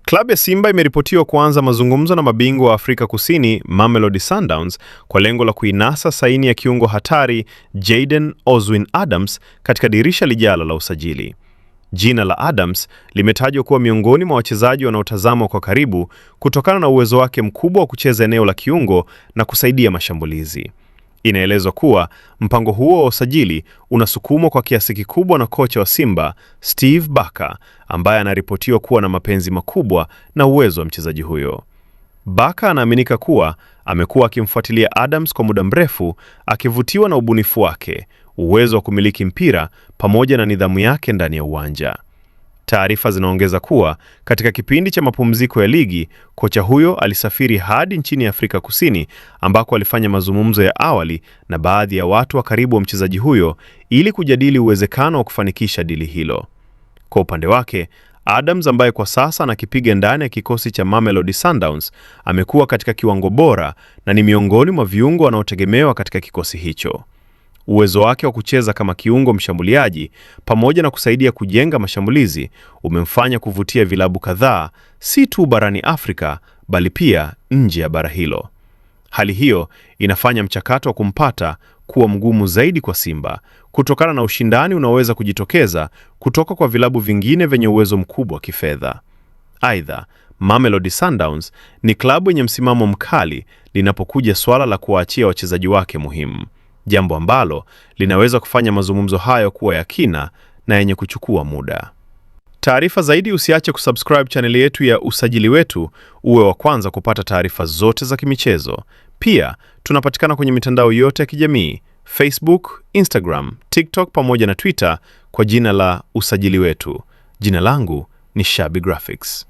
Klabu ya Simba imeripotiwa kuanza mazungumzo na mabingwa wa Afrika Kusini Mamelodi Sundowns kwa lengo la kuinasa saini ya kiungo hatari Jayden Ozwin-Adams katika dirisha lijalo la usajili. Jina la Adams limetajwa kuwa miongoni mwa wachezaji wanaotazamwa kwa karibu kutokana na uwezo wake mkubwa wa kucheza eneo la kiungo na kusaidia mashambulizi. Inaelezwa kuwa mpango huo wa usajili unasukumwa kwa kiasi kikubwa na kocha wa Simba, Steve Barker, ambaye anaripotiwa kuwa na mapenzi makubwa na uwezo wa mchezaji huyo. Barker anaaminika kuwa amekuwa akimfuatilia Adams kwa muda mrefu, akivutiwa na ubunifu wake, uwezo wa kumiliki mpira pamoja na nidhamu yake ndani ya uwanja. Taarifa zinaongeza kuwa katika kipindi cha mapumziko ya ligi, kocha huyo alisafiri hadi nchini Afrika Kusini ambako alifanya mazungumzo ya awali na baadhi ya watu wa karibu wa mchezaji huyo ili kujadili uwezekano wa kufanikisha dili hilo. Kwa upande wake, Adams ambaye kwa sasa anakipiga ndani ya kikosi cha Mamelodi Sundowns amekuwa katika kiwango bora na ni miongoni mwa viungo wanaotegemewa katika kikosi hicho. Uwezo wake wa kucheza kama kiungo mshambuliaji pamoja na kusaidia kujenga mashambulizi umemfanya kuvutia vilabu kadhaa, si tu barani Afrika bali pia nje ya bara hilo. Hali hiyo inafanya mchakato wa kumpata kuwa mgumu zaidi kwa Simba kutokana na ushindani unaoweza kujitokeza kutoka kwa vilabu vingine vyenye uwezo mkubwa wa kifedha. Aidha, Mamelodi Sundowns ni klabu yenye msimamo mkali linapokuja swala la kuwaachia wachezaji wake muhimu, jambo ambalo linaweza kufanya mazungumzo hayo kuwa ya kina na yenye kuchukua muda. Taarifa zaidi, usiache kusubscribe chaneli yetu ya Usajili Wetu uwe wa kwanza kupata taarifa zote za kimichezo. Pia tunapatikana kwenye mitandao yote ya kijamii: Facebook, Instagram, TikTok pamoja na Twitter kwa jina la Usajili Wetu. Jina langu ni Shabi Graphics.